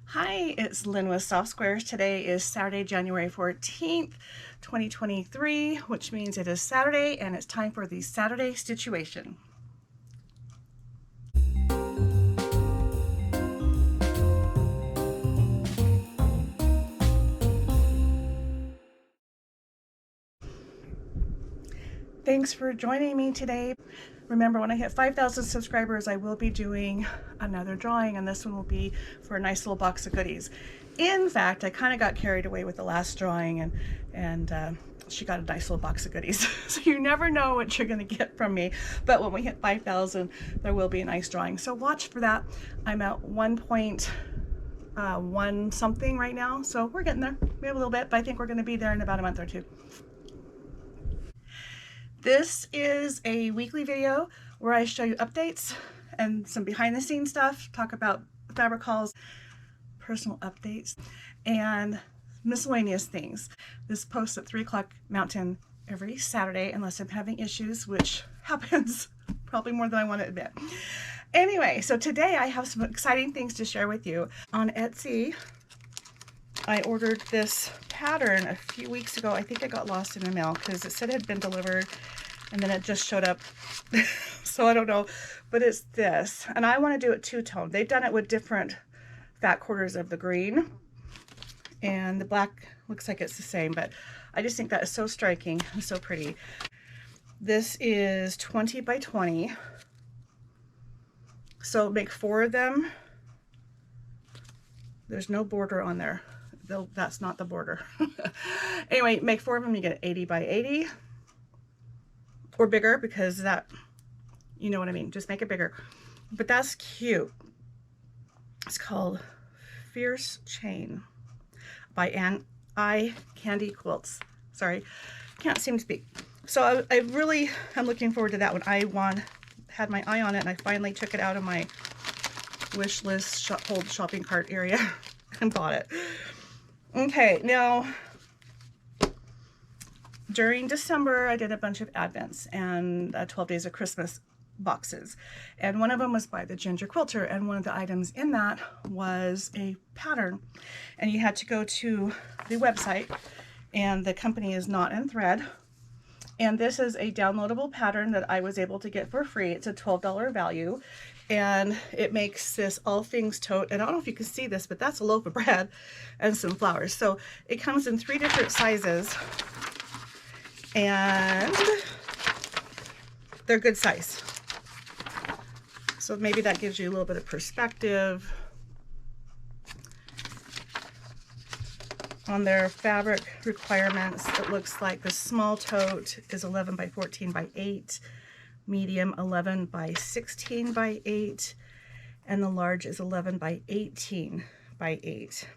Hi, it's Lynn with Soft Squares. Today is Saturday, January 14th, 2023, which means it is Saturday and it's time for the Saturday Stitchuation. Thanks for joining me today. Remember, when I hit 5,000 subscribers, I will be doing another drawing, and this one will be for a nice little box of goodies. In fact, I kind of got carried away with the last drawing, and she got a nice little box of goodies. So you never know what you're going to get from me, but when we hit 5,000, there will be a nice drawing. So watch for that. I'm at 1.1 something right now, so we're getting there. We have a little bit, but I think we're going to be there in about a month or two. This is a weekly video where I show you updates and some behind the scenes stuff, talk about fabric hauls, personal updates, and miscellaneous things. This posts at 3 o'clock Mountain every Saturday, unless I'm having issues, which happens probably more than I want to admit. Anyway, so today I have some exciting things to share with you. On Etsy, I ordered this pattern a few weeks ago. I think it got lost in the mail because it said it had been delivered and then it just showed up. So I don't know, but it's this. And I want to do it two-tone. They've done it with different fat quarters of the green, and the black looks like it's the same, but I just think that is so striking and so pretty. This is 20 by 20. So make 4 of them. There's no border on there. Though that's not the border. Anyway, make 4 of them, you get 80 by 80 or bigger, because that, you know what I mean, just make it bigger. But that's cute. It's called Fierce Chain by I Candy Quilts. Sorry, can't seem to speak. So I really am looking forward to that one. I had my eye on it, and I finally took it out of my wish list old shopping cart area and bought it. Okay, now during December I did a bunch of Advents and 12 Days of Christmas boxes, and one of them was by the Ginger Quilter, and one of the items in that was a pattern, and you had to go to the website, and the company is Knot and Thread, and this is a downloadable pattern that I was able to get for free. It's a $12 value, and it makes this all things tote. And I don't know if you can see this, but that's a loaf of bread and some flowers. So it comes in 3 different sizes, and they're good size. So maybe that gives you a little bit of perspective on their fabric requirements. It looks like the small tote is 11 by 14 by 8, medium 11 by 16 by 8, and the large is 11 by 18 by 8.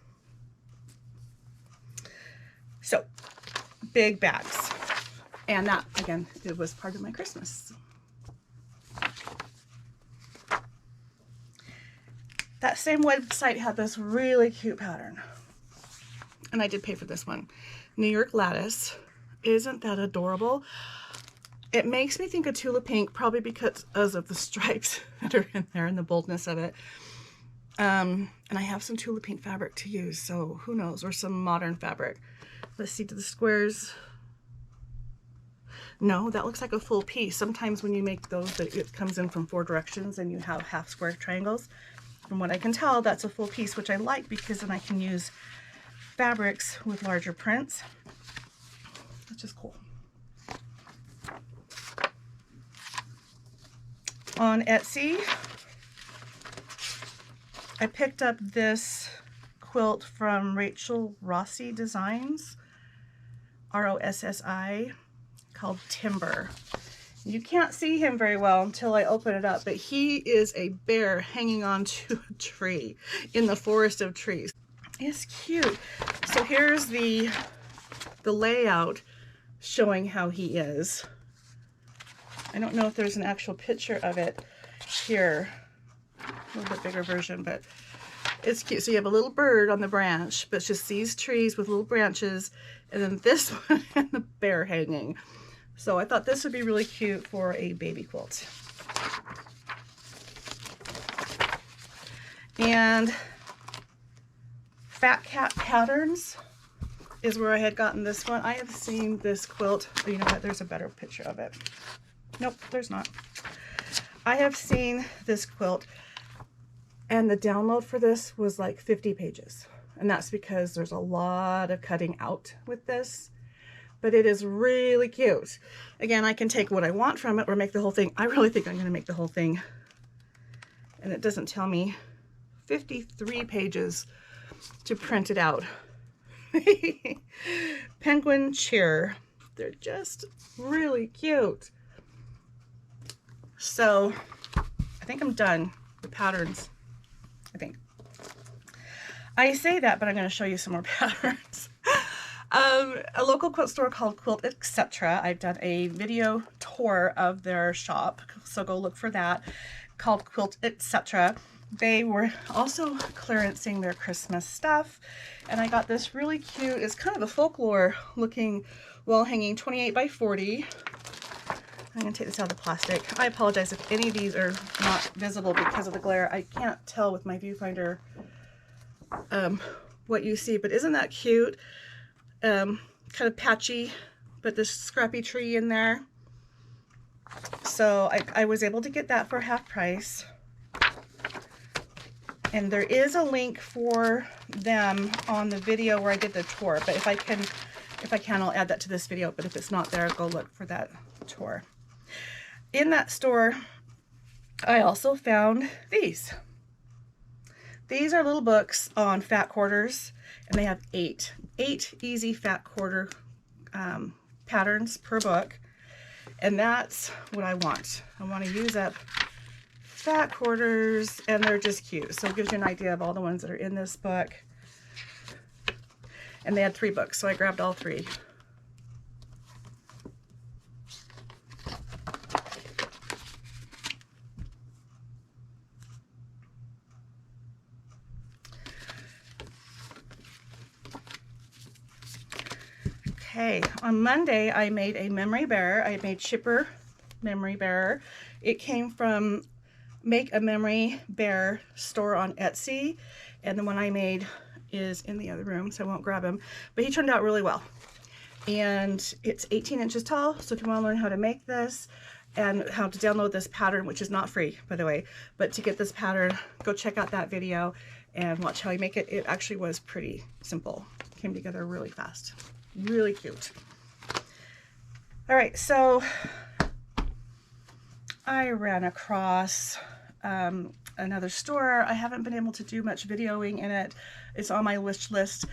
So big bags, and that again, it was part of my Christmas. That same website had this really cute pattern, and I did pay for this one. New York Lattice. Isn't that adorable? It makes me think of Tulip Pink, probably because of the stripes that are in there and the boldness of it. And I have some Tulip Pink fabric to use, so who knows, or some modern fabric. Let's see, to the squares. No, that looks like a full piece. Sometimes when you make those, it comes in from 4 directions and you have half square triangles. From what I can tell, that's a full piece, which I like because then I can use fabrics with larger prints, which is cool. On Etsy, I picked up this quilt from Rachel Rossi Designs, R-O-S-S-I, called Timber. You can't see him very well until I open it up, but he is a bear hanging onto a tree in the forest of trees. It's cute. So here's the layout showing how he is. I don't know if there's an actual picture of it here. A little bit bigger version, but it's cute. So you have a little bird on the branch, but it's just these trees with little branches, and then this one and the bear hanging. So I thought this would be really cute for a baby quilt. And Fat Cat Patterns is where I had gotten this one. I have seen this quilt. Oh, you know what? There's a better picture of it. Nope, there's not. I have seen this quilt, and the download for this was like 50 pages. And that's because there's a lot of cutting out with this. But it is really cute. Again, I can take what I want from it or make the whole thing. I really think I'm going to make the whole thing. And it doesn't tell me. 53 pages to print it out. Penguin chair. They're just really cute. So I think I'm done with patterns. I think. I say that, but I'm going to show you some more patterns. A local quilt store called Quilt, etc. I've done a video tour of their shop, so go look for that, called Quilt, etc. They were also clearancing their Christmas stuff, and I got this really cute, it's kind of a folklore looking wall hanging 28 by 40. I'm going to take this out of the plastic. I apologize if any of these are not visible because of the glare. I can't tell with my viewfinder what you see, but isn't that cute? Kind of patchy, but this scrappy tree in there. So I was able to get that for half price. And there is a link for them on the video where I did the tour, but if I can, I'll add that to this video, but if it's not there, go look for that tour. In that store, I also found these. These are little books on fat quarters, and they have eight easy fat quarter patterns per book, and that's what I want. I want to use up fat quarters, and they're just cute. So it gives you an idea of all the ones that are in this book. And they had 3 books, so I grabbed all 3. Okay, on Monday I made a memory bearer. I made Chipper memory bearer. It came from Make a Memory Bear store on Etsy, and the one I made is in the other room, so I won't grab him, but he turned out really well. And it's 18 inches tall, so if you want to learn how to make this and how to download this pattern, which is not free, by the way, but to get this pattern, go check out that video and watch how I make it. It actually was pretty simple. It came together really fast. Really cute. All right, so I ran across another store. I haven't been able to do much videoing in it. It's on my wish list.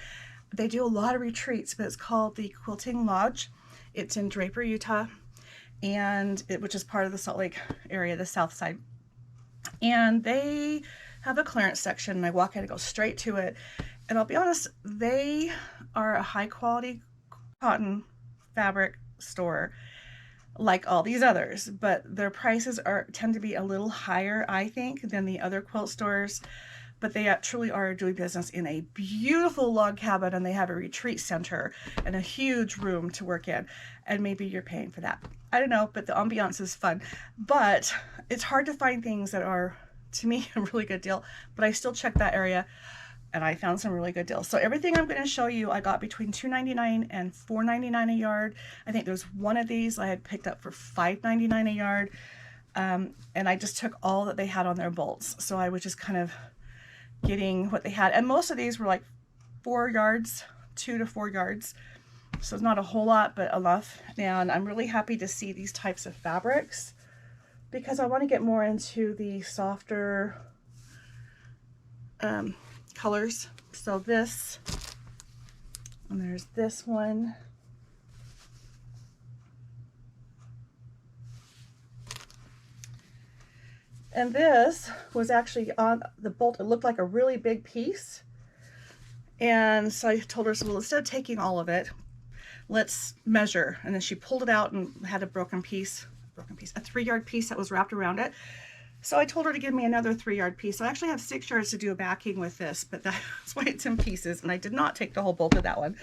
They do a lot of retreats, but it's called the Quilting Lodge. It's in Draper, Utah, and which is part of the Salt Lake area, the south side. And they have a clearance section, and I walk in and go straight to it. And I'll be honest, they are a high quality cotton fabric store like all these others, but their prices tend to be a little higher, I think, than the other quilt stores. But they truly are doing business in a beautiful log cabin, and they have a retreat center and a huge room to work in, and maybe you're paying for that. I don't know, but the ambiance is fun. But it's hard to find things that are, to me, a really good deal, but I still check that area, and I found some really good deals. So everything I'm going to show you, I got between $2.99 and $4.99 a yard. I think there's one of these I had picked up for $5.99 a yard, and I just took all that they had on their bolts. So I was just kind of getting what they had, and most of these were like 4 yards, 2 to 4 yards. So it's not a whole lot, but enough. And I'm really happy to see these types of fabrics because I want to get more into the softer colors. So this, and there's this one. And this was actually on the bolt. It looked like a really big piece. And so I told her, so well, instead of taking all of it, let's measure. And then she pulled it out and had a broken piece, a 3-yard piece that was wrapped around it. So I told her to give me another 3-yard piece. So I actually have 6 yards to do a backing with this, but that's why it's in pieces. And I did not take the whole bolt of that one.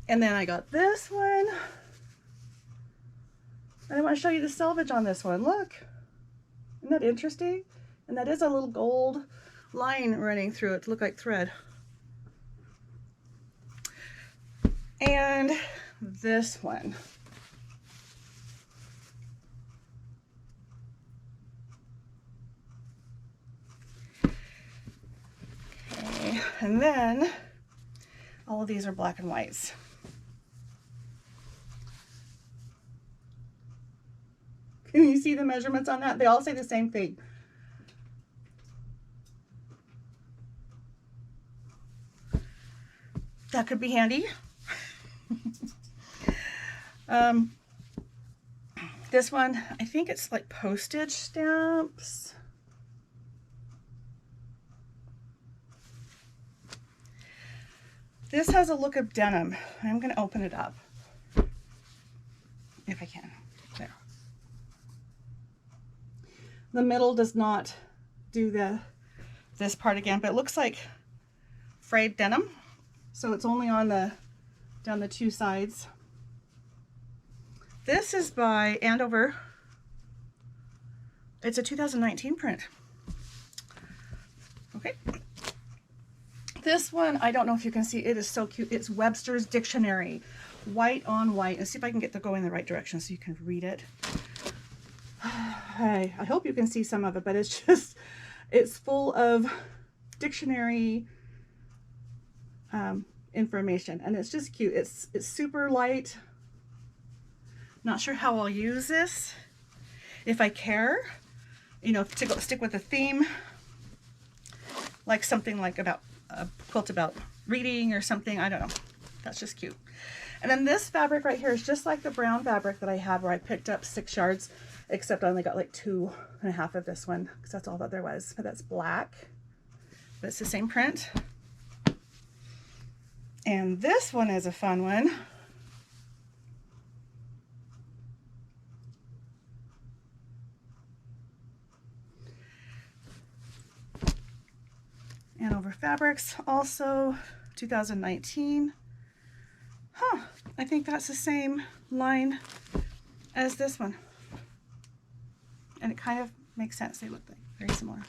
And then I got this one. And I want to show you the selvage on this one. Look. Isn't that interesting? And that is a little gold line running through it to look like thread. And this one. Okay, and then all of these are black and whites. Can you see the measurements on that? They all say the same thing. That could be handy. This one, I think it's like postage stamps. This has a look of denim. I'm going to open it up if I can. There. The middle does not do this part again, but it looks like frayed denim. So it's only on down the two sides. This is by Andover. It's a 2019 print. Okay. This one, I don't know if you can see, it is so cute. It's Webster's Dictionary, white on white. Let's see if I can get the go in the right direction so you can read it. I hope you can see some of it, but it's just, it's full of dictionary information, and it's just cute. It's super light. Not sure how I'll use this, if I care, you know, to stick with a theme, like something like about a quilt about reading or something. I don't know. That's just cute. And then this fabric right here is just like the brown fabric that I had where I picked up 6 yards, except I only got like 2.5 of this one because that's all that there was. But that's black, but it's the same print. And this one is a fun one. Andover Fabrics, also 2019. Huh, I think that's the same line as this one. And it kind of makes sense. They look like very similar.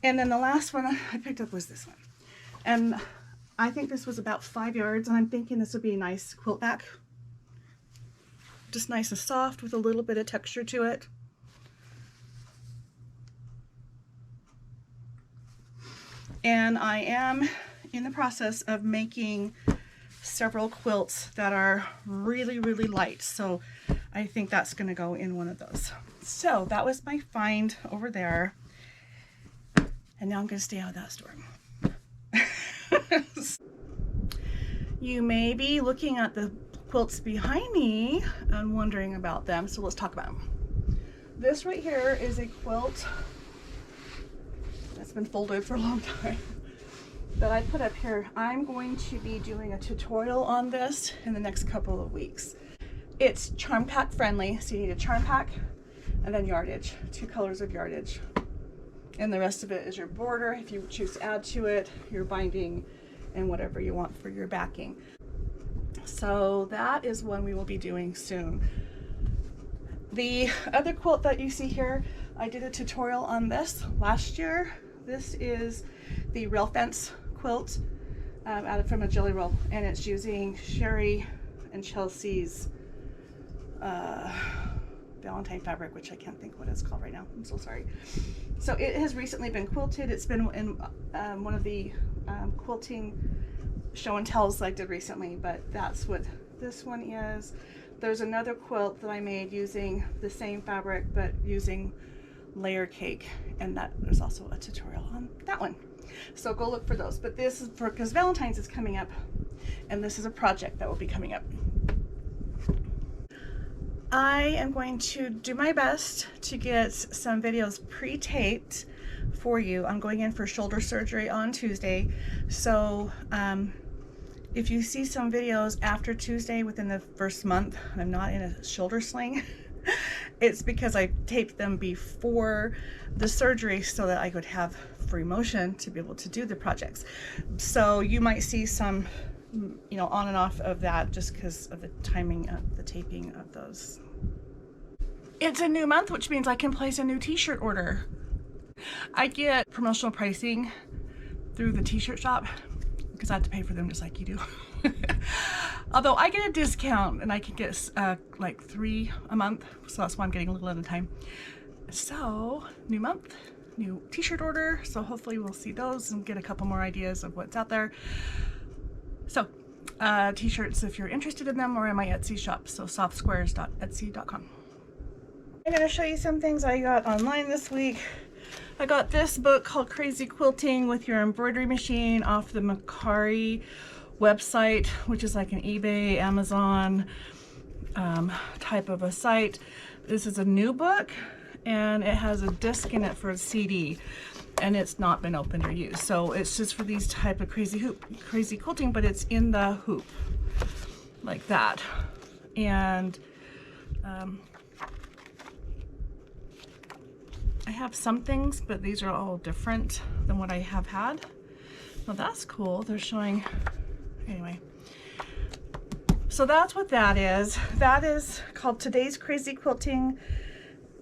And then the last one I picked up was this one. And I think this was about 5 yards, and I'm thinking this would be a nice quilt back. Just nice and soft with a little bit of texture to it. And I am in the process of making several quilts that are really, really light. So I think that's going to go in one of those. So that was my find over there. And now I'm going to stay out of that store. You may be looking at the quilts behind me and wondering about them. So let's talk about them. This right here is a quilt that's been folded for a long time that I put up here. I'm going to be doing a tutorial on this in the next couple of weeks. It's charm pack friendly, so you need a charm pack and then yardage, 2 colors of yardage. And the rest of it is your border, if you choose to add to it, your binding, and whatever you want for your backing. So that is one we will be doing soon. The other quilt that you see here, I did a tutorial on this last year. This is the rail fence quilt from a jelly roll, and it's using Sherry and Chelsea's Valentine fabric, which I can't think what it's called right now. I'm so sorry. So it has recently been quilted. It's been in one of the quilting show and tells I did recently, but that's what this one is. There's another quilt that I made using the same fabric but using layer cake, and that there's also a tutorial on that one. So go look for those. But this is for, because Valentine's is coming up, and this is a project that will be coming up. I am going to do my best to get some videos pre-taped for you. I'm going in for shoulder surgery on Tuesday, so if you see some videos after Tuesday within the first month, I'm not in a shoulder sling. It's because I taped them before the surgery so that I could have free motion to be able to do the projects. So you might see some, you know, on and off of that just because of the timing of the taping of those. It's a new month, which means I can place a new t-shirt order. I get promotional pricing through the t-shirt shop. because I have to pay for them just like you do. Although I get a discount and I can get like 3 a month, so that's why I'm getting a little at a time. So new month, new t-shirt order, so hopefully we'll see those and get a couple more ideas of what's out there. So t-shirts if you're interested in them, or in my Etsy shop, so softsquares.etsy.com. I'm going to show you some things I got online this week. I got this book called Crazy Quilting with Your Embroidery Machine off the Macari website, which is like an eBay, Amazon type of a site. This is a new book and it has a disc in it for a CD, and it's not been opened or used. So it's just for these type of crazy quilting, but it's in the hoop like that. And I have some things, but these are all different than what I have had. Well, that's cool. They're showing, anyway. So that's what that is. That is called Today's Crazy Quilting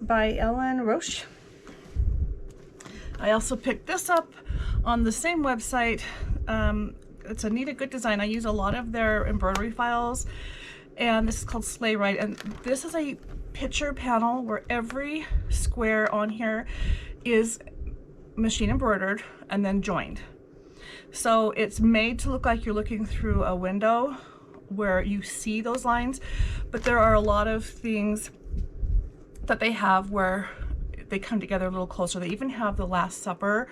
by Ellen Roche. I also picked this up on the same website. It's Anita Good Design. I use a lot of their embroidery files, and this is called Sleigh Ride, and this is a picture panel where every square on here is machine embroidered and then joined. So it's made to look like you're looking through a window where you see those lines, but there are a lot of things that they have where they come together a little closer. They even have the Last Supper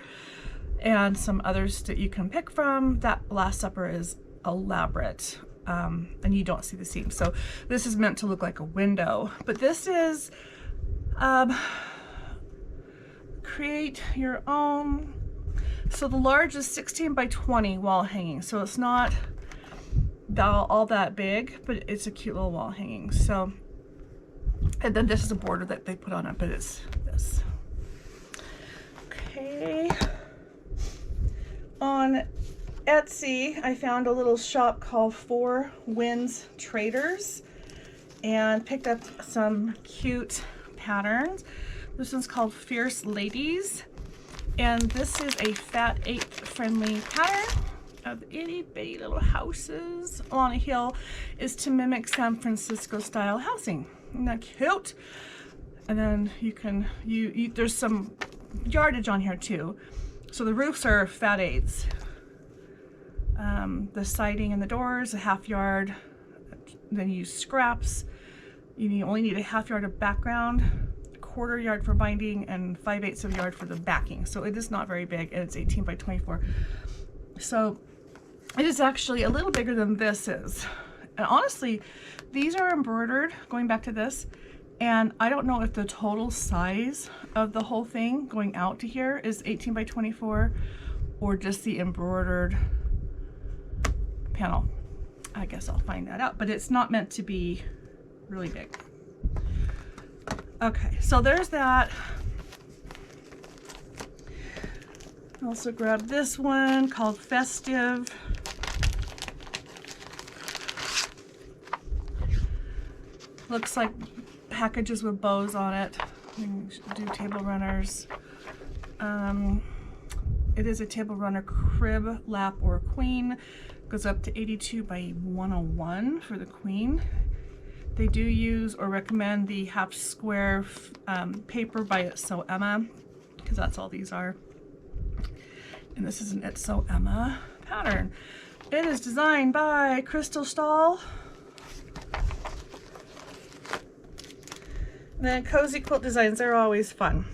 and some others that you can pick from. That Last Supper is elaborate. And you don't see the seam. So this is meant to look like a window, but this is create your own. So the large is 16 by 20 wall hanging. So it's not all that big, but it's a cute little wall hanging. So, and then this is a border that they put on it, but it's this. Okay. On Etsy, I found a little shop called Four Winds Traders and picked up some cute patterns. This one's called Fierce Ladies, and this is a Fat 8 friendly pattern of itty bitty little houses on a hill. Is to mimic San Francisco style housing. Isn't that cute? And then you can, there's some yardage on here too. So the roofs are Fat 8s. The siding and the doors, a ½ yard. Then you use scraps. You only need a ½ yard of background, a ¼ yard for binding, and 5/8 of a yard for the backing. So it is not very big, and it's 18 by 24. So it is actually a little bigger than this is. And honestly, these are embroidered, going back to this, and I don't know if the total size of the whole thing going out to here is 18 by 24 or just the embroidered panel. I guess I'll find that out, but it's not meant to be really big. Okay, so there's that. I also grabbed this one called Festive. Looks like packages with bows on it. You can do table runners. It is a table runner crib, lap, or queen. Goes up to 82 by 101 for the queen. They do use or recommend the half square paper by It's So Emma, because that's all these are. And this is an It's So Emma pattern. It is designed by Crystal Stahl. And then Cozy Quilt Designs, they're always fun.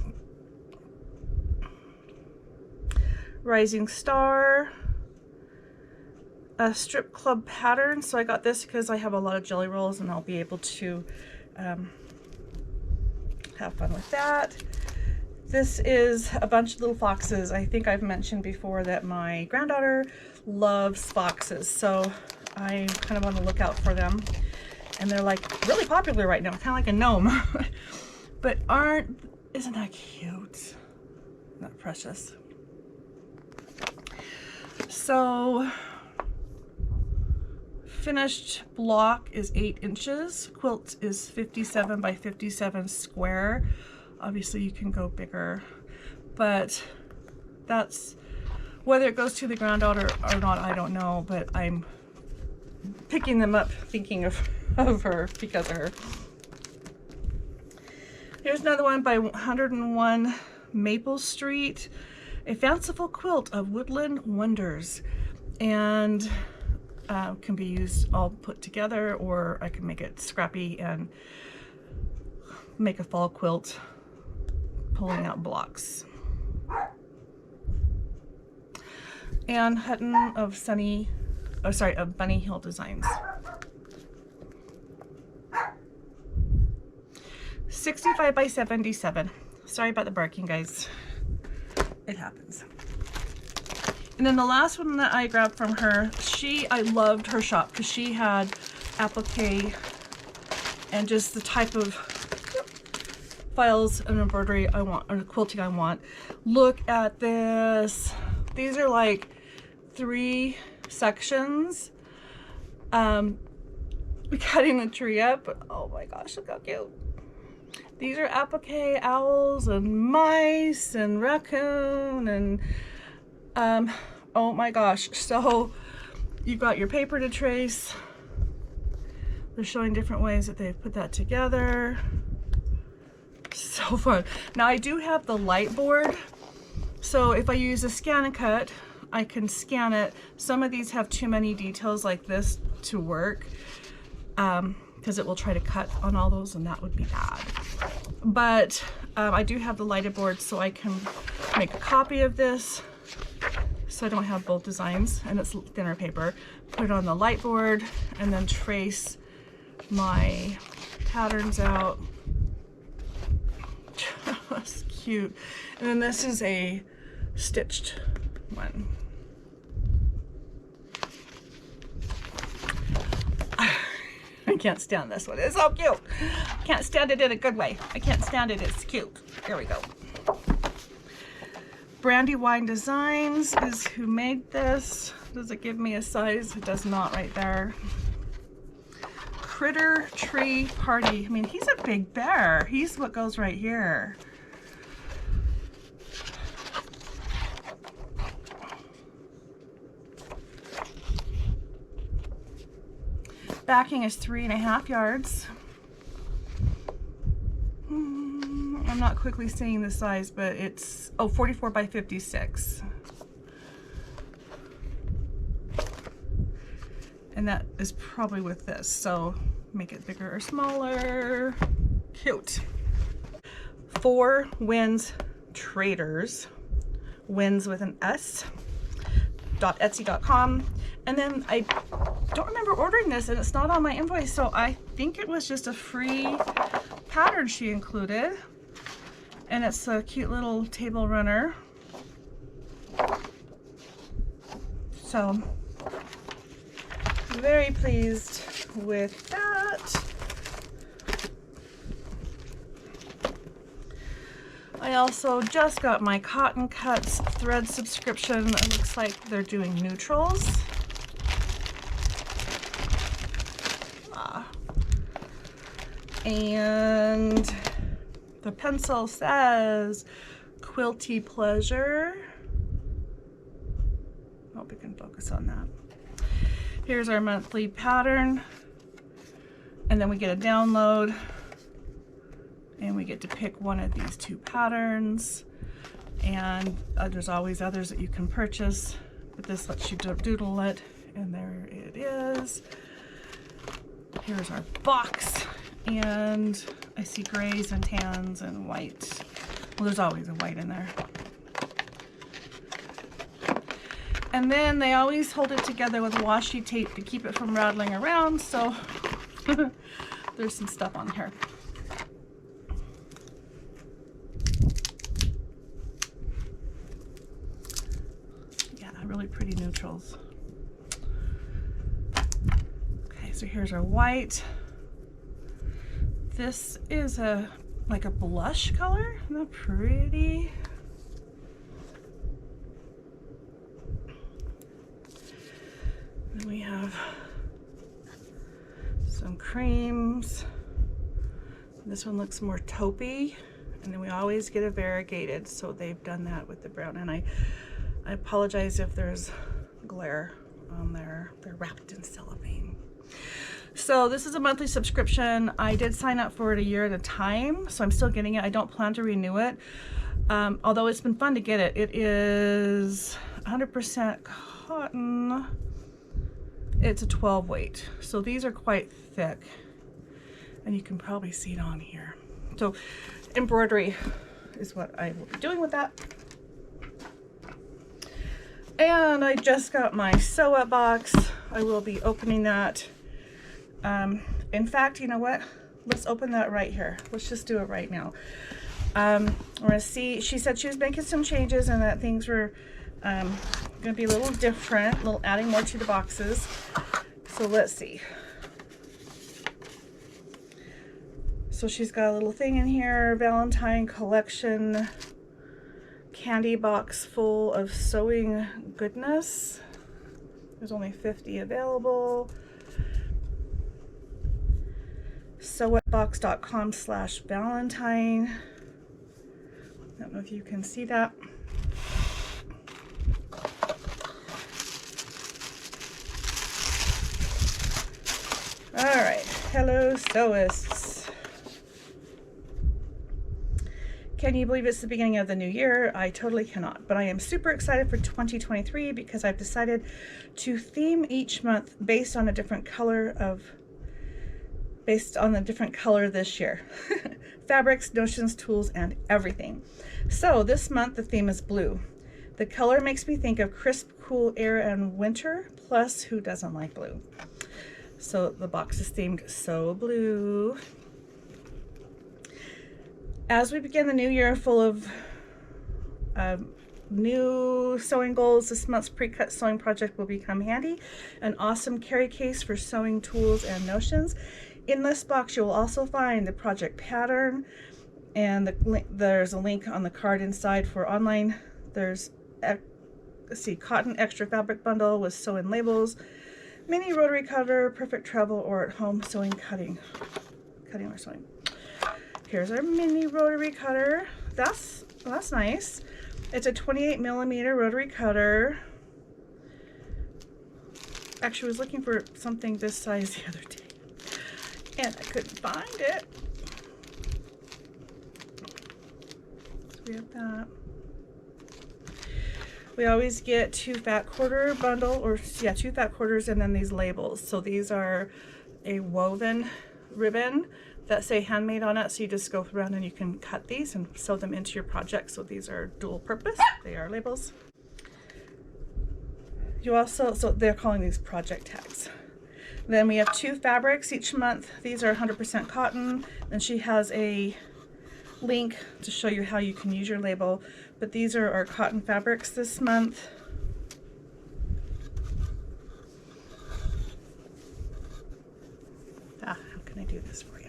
Rising Star. A strip club pattern. So I got this because I have a lot of jelly rolls and I'll be able to have fun with that. This is a bunch of little foxes. I think I've mentioned before that my granddaughter loves foxes, so I'm kind of on the lookout for them. And they're like really popular right now, kind of like a gnome. But isn't that cute? Isn't that precious? So finished block is 8 inches. Quilt is 57 by 57 square. Obviously you can go bigger, but that's Whether it goes to the ground out or not, I don't know, but I'm picking them up thinking of her because of her. Here's another one by 101 Maple Street, a fanciful quilt of woodland wonders, and can be used all put together, or I can make it scrappy and make a fall quilt pulling out blocks. And Hutton of of Bunny Hill Designs. 65 by 77. Sorry about the barking, guys. It happens. And then the last one that I grabbed from her, I loved her shop because she had applique and just the type of files and embroidery I want, or quilting I want. Look at this. These are like 3 sections. Cutting the tree up. Oh my gosh, look how cute. These are applique owls and mice and raccoon and oh my gosh. So you've got your paper to trace. They're showing different ways that they've put that together. So fun. Now I do have the light board, so if I use a scan and cut, I can scan it. Some of these have too many details like this to work, because it will try to cut on all those, and that would be bad. But I do have the lighted board, so I can make a copy of this, so I don't have both designs, and it's thinner paper. Put it on the light board, and then trace my patterns out. That's cute. And then this is a stitched one. I can't stand this one. It's so cute. Can't stand it in a good way. I can't stand it. It's cute. There we go. Brandywine Designs is who made this. Does it give me a size? It does not right there. Critter Tree Party. I mean, he's a big bear. He's what goes right here. Backing is 3.5 yards. I'm not quickly seeing the size, but it's 44 by 56. And that is probably with this, so make it bigger or smaller. Cute. 4 Winds Traders, Winds with an S, .etsy.com. And then I don't remember ordering this, and it's not on my invoice, so I think it was just a free pattern she included. And it's a cute little table runner. So very pleased with that. I also just got my Cotton Cuts thread subscription. It looks like they're doing neutrals. And the pencil says Quilty Pleasure. Hope we can focus on that. Here's our monthly pattern, and then we get a download, and we get to pick one of these 2 patterns, and there's always others that you can purchase, but this lets you doodle it, and there it is. Here's our box, and I see grays and tans and white. Well, there's always a white in there. And then they always hold it together with washi tape to keep it from rattling around, so there's some stuff on here. Yeah, really pretty neutrals. Okay, so here's our white. This is like a blush color. Isn't that pretty? Then we have some creams. This one looks more taupey, and then we always get a variegated, so they've done that with the brown. And I apologize if there's glare on there. They're wrapped in cellophane. So this is a monthly subscription. I did sign up for it a year at a time, so I'm still getting it. I don't plan to renew it, although it's been fun to get it. It is 100% cotton. It's a 12 weight, so these are quite thick, and you can probably see it on here. So embroidery is what I will be doing with that. And I just got my sew up box. I will be opening that. In fact, you know what? Let's open that right here. Let's just do it right now. We're gonna see, she said she was making some changes and that things were gonna be a little different, a little adding more to the boxes. So let's see. So she's got a little thing in here, Valentine collection, candy box full of sewing goodness. There's only 50 available. Sewatbox.com/Valentine. I don't know if you can see that. All right, hello sewists. Can you believe it's the beginning of the new year? I totally cannot, but I am super excited for 2023 because I've decided to theme each month based on a different color this year. Fabrics, notions, tools, and everything. So this month the theme is blue. The color makes me think of crisp, cool air and winter, plus who doesn't like blue? So the box is themed So Blue. As we begin the new year full of new sewing goals, this month's pre-cut sewing project will become handy. An awesome carry case for sewing tools and notions. In this box, you will also find the project pattern, and there's a link on the card inside for online. There's, let's see, cotton extra fabric bundle with sew-in labels, mini rotary cutter, perfect travel or at home sewing, cutting or sewing. Here's our mini rotary cutter. That's nice. It's a 28mm rotary cutter. Actually, I was looking for something this size the other day, and I couldn't find it. So we have that. We always get 2 fat quarter bundle, or yeah, 2 fat quarters, and then these labels. So these are a woven ribbon that say handmade on it. So you just go around and you can cut these and sew them into your project. So these are dual purpose. They are labels. You also, so they're calling these project tags. Then we have 2 fabrics each month. These are 100% cotton. And she has a link to show you how you can use your label. But these are our cotton fabrics this month. How can I do this for you?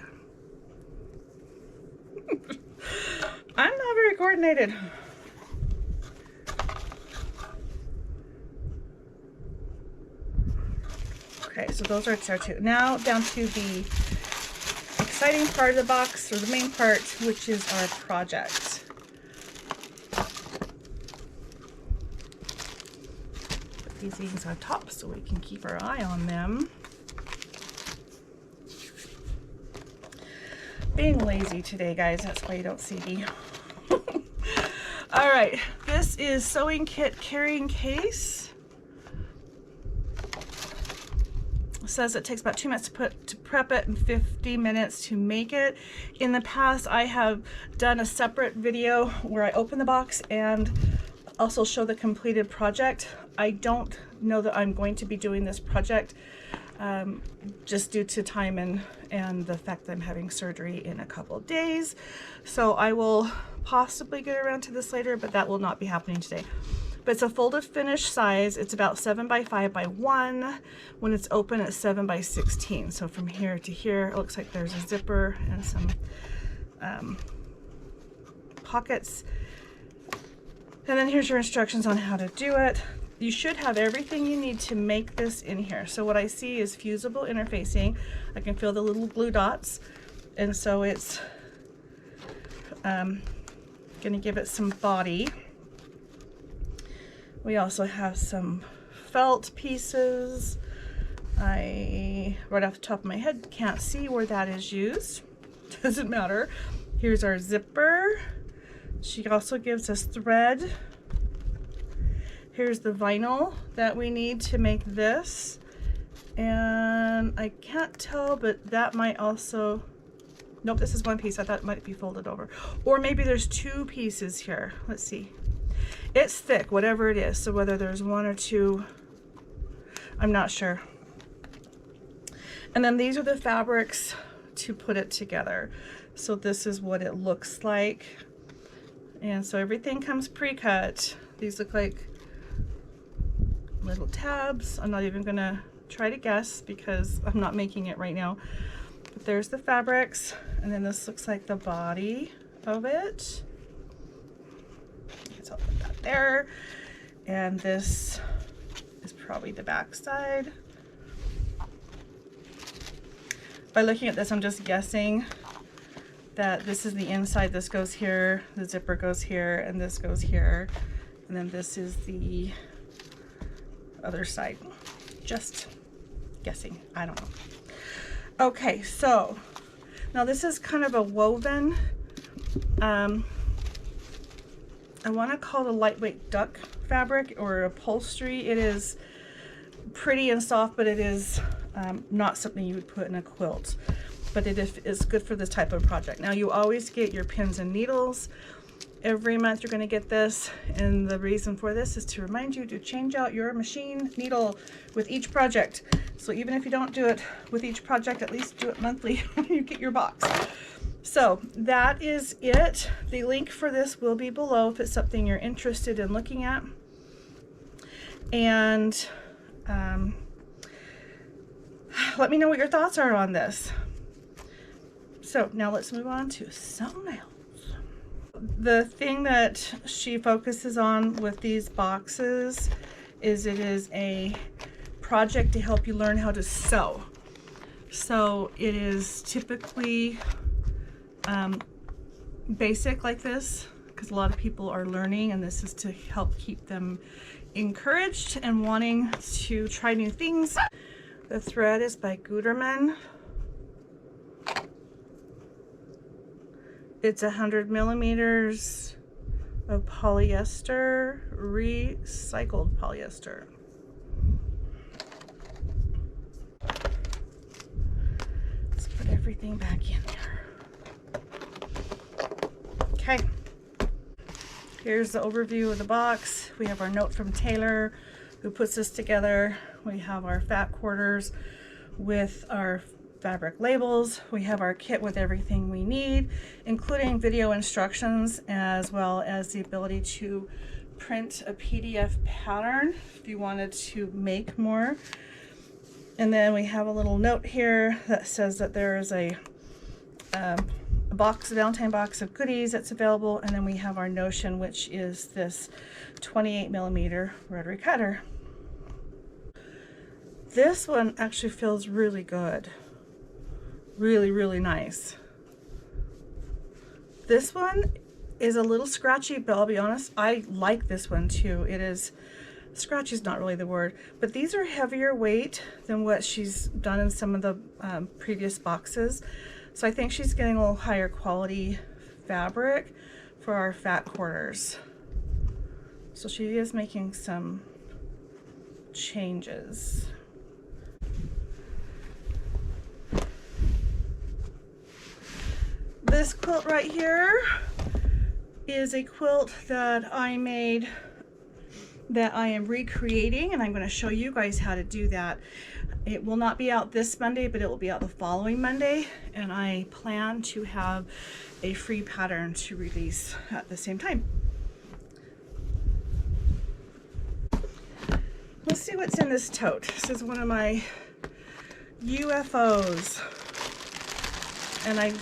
I'm not very coordinated. Okay, so those are our 2. Now down to the exciting part of the box, or the main part, which is our project. Put these things on top so we can keep our eye on them. Being lazy today, guys, that's why you don't see me. All right, this is sewing kit carrying case. It says it takes about 2 minutes to prep it and 50 minutes to make it. In the past, I have done a separate video where I open the box and also show the completed project. I don't know that I'm going to be doing this project just due to time and the fact that I'm having surgery in a couple of days. So I will possibly get around to this later, but that will not be happening today. But it's a folded finish size. It's about 7 by 5 by 1. When it's open, it's 7 by 16. So from here to here, it looks like there's a zipper and some pockets. And then here's your instructions on how to do it. You should have everything you need to make this in here. So what I see is fusible interfacing. I can feel the little glue dots. And so it's gonna give it some body. We also have some felt pieces. I, right off the top of my head, can't see where that is used. Doesn't matter. Here's our zipper. She also gives us thread. Here's the vinyl that we need to make this. And I can't tell, but that might also, nope, this is one piece. I thought it might be folded over. Or maybe there's two pieces here. Let's see. It's thick, whatever it is. So whether there's one or two, I'm not sure. And then these are the fabrics to put it together. So this is what it looks like. And so everything comes pre-cut. These look like little tabs. I'm not even gonna try to guess because I'm not making it right now. But there's the fabrics, and then this looks like the body of it. So I'll put that there. And this is probably the back side. By looking at this, I'm just guessing that this is the inside. This goes here, the zipper goes here, and this goes here. And then this is the other side. Just guessing, I don't know. Okay, so now this is kind of a woven, I want to call it a lightweight duck fabric or upholstery. It is pretty and soft, but it is not something you would put in a quilt, but it is good for this type of project. Now you always get your pins and needles. Every month you're going to get this, and the reason for this is to remind you to change out your machine needle with each project. So even if you don't do it with each project, at least do it monthly when you get your box. So that is it. The link for this will be below if it's something you're interested in looking at. And let me know what your thoughts are on this. So now let's move on to something else. The thing that she focuses on with these boxes is it is a project to help you learn how to sew. So it is typically basic like this, because a lot of people are learning, and this is to help keep them encouraged and wanting to try new things. The thread is by Gutermann. It's 100 millimeters of polyester, recycled polyester. Let's put everything back in there. Okay. Here's the overview of the box. We have our note from Taylor, who puts this together. We have our fat quarters with our fabric labels. We have our kit with everything we need, including video instructions, as well as the ability to print a PDF pattern if you wanted to make more. And then we have a little note here that says that there is a box, a Valentine box of goodies that's available. And then we have our Notion, which is this 28 millimeter rotary cutter. This one actually feels really good. Really, really nice. This one is a little scratchy, but I'll be honest, I like this one too. It is, scratchy is not really the word, but these are heavier weight than what she's done in some of the previous boxes. So I think she's getting a little higher quality fabric for our fat quarters. So she is making some changes. This quilt right here is a quilt that I made that I am recreating, and I'm going to show you guys how to do that. It will not be out this Monday, but it will be out the following Monday, and I plan to have a free pattern to release at the same time. Let's see what's in this tote. This is one of my UFOs, and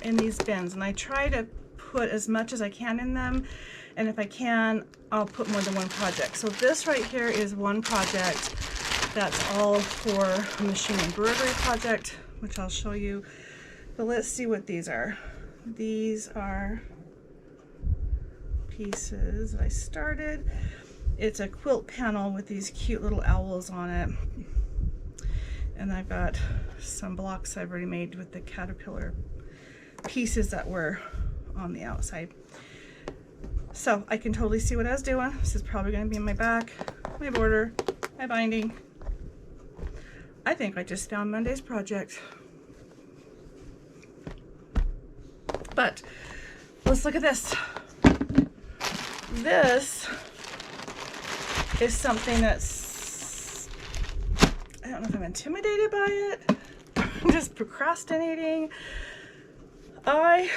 in these bins, and I try to put as much as I can in them, and if I can, I'll put more than one project. So this right here is one project that's all for a machine embroidery project, which I'll show you. But let's see what these are. These are pieces that I started, It's a quilt panel with these cute little owls on it. And I've got some blocks I've already made with the caterpillar pieces that were on the outside. So I can totally see what I was doing. This is probably going to be in my back, my border, my binding. I think I just found Monday's project. But let's look at this. This is something that's, I don't know if I'm intimidated by it. I'm just procrastinating. I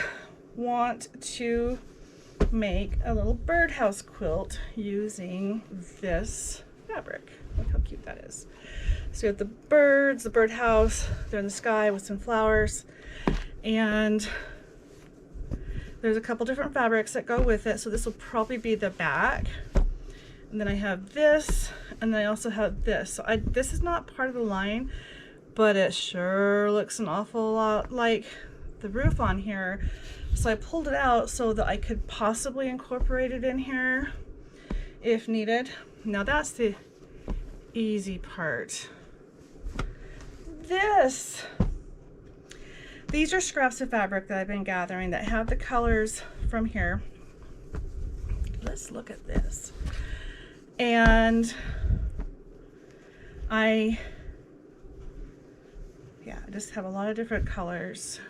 want to make a little birdhouse quilt using this fabric. Look how cute that is. So we have the birds, the birdhouse, they're in the sky with some flowers, and there's a couple different fabrics that go with it. So this will probably be the back. And then I have this, and then I also have this. So this is not part of the line, but it sure looks an awful lot like the roof on here. So I pulled it out so that I could possibly incorporate it in here if needed. Now that's the easy part. These are scraps of fabric that I've been gathering that have the colors from here. Let's look at this. And I just have a lot of different colors.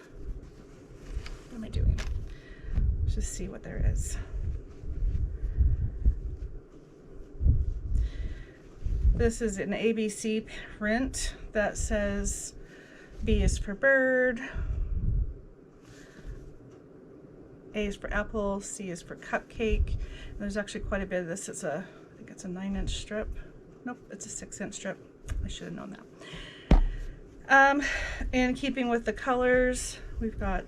What am I doing? Let's just see what there is. This is an ABC print that says B is for bird, A is for apple, C is for cupcake. And there's actually quite a bit of this. It's I think it's a 9-inch strip. Nope, it's a 6-inch strip. I should have known that. In keeping with the colors, we've got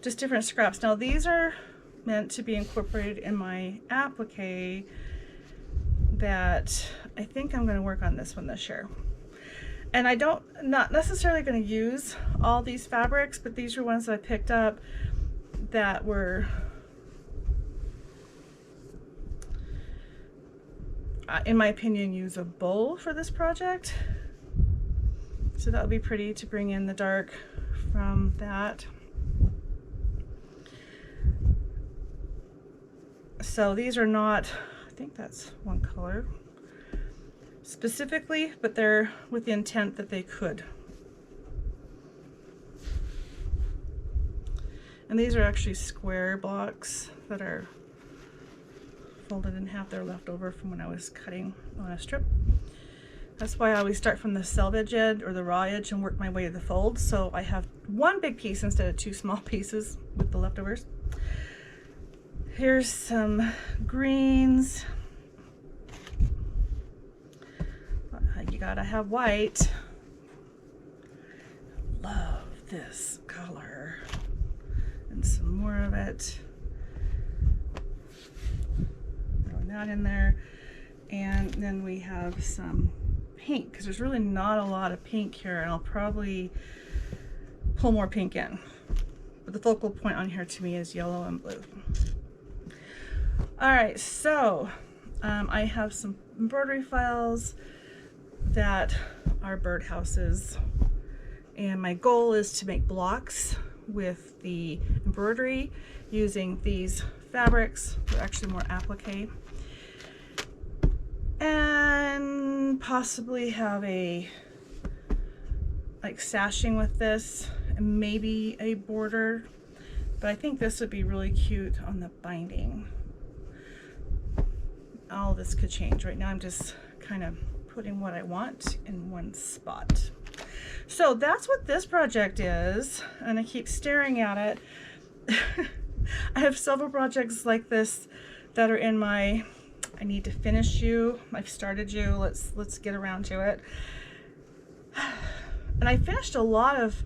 just different scraps. Now these are meant to be incorporated in my applique that I think I'm going to work on this one this year. And not necessarily going to use all these fabrics, but these are ones that I picked up that were in my opinion usable for this project. So that would be pretty to bring in the dark from that. So these are not, I think that's one color specifically, but they're with the intent that they could. And these are actually square blocks that are folded in half. They're left over from when I was cutting on a strip. That's why I always start from the selvage edge or the raw edge and work my way to the fold. So I have one big piece instead of two small pieces with the leftovers. Here's some greens. You gotta have white. Love this color. And some more of it. Throw that in there. And then we have some pink, because there's really not a lot of pink here, and I'll probably pull more pink in. But the focal point on here to me is yellow and blue. Alright, so I have some embroidery files that are birdhouses, and my goal is to make blocks with the embroidery using these fabrics. They're actually more applique, and possibly have a like sashing with this and maybe a border, but I think this would be really cute on the binding. All of this could change. Right now I'm just kind of putting what I want in one spot. So that's what this project is, and I keep staring at it. I have several projects like this that are in my I need to finish you. I've started you. Let's get around to it. And I finished a lot of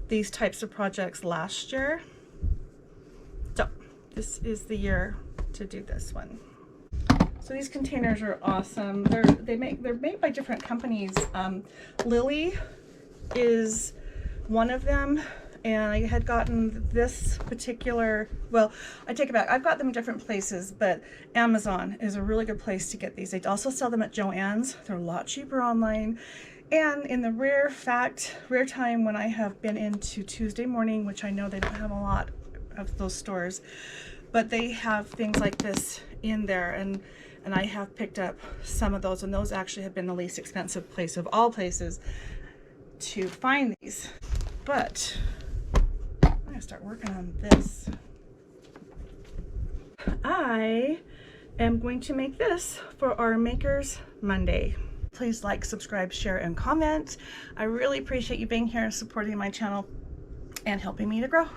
these types of projects last year. So this is the year to do this one. So these containers are awesome. They're made by different companies. Lily is one of them, and I had gotten this particular, well, I take it back, I've got them in different places, but Amazon is a really good place to get these. They also sell them at Joann's. They're a lot cheaper online. And in the rare time when I have been into Tuesday Morning, which I know they don't have a lot of those stores, but they have things like this in there, and I have picked up some of those, and those actually have been the least expensive place of all places to find these. But I'm gonna start working on this. I am going to make this for our Makers Monday. Please like, subscribe, share, and comment. I really appreciate you being here and supporting my channel and helping me to grow.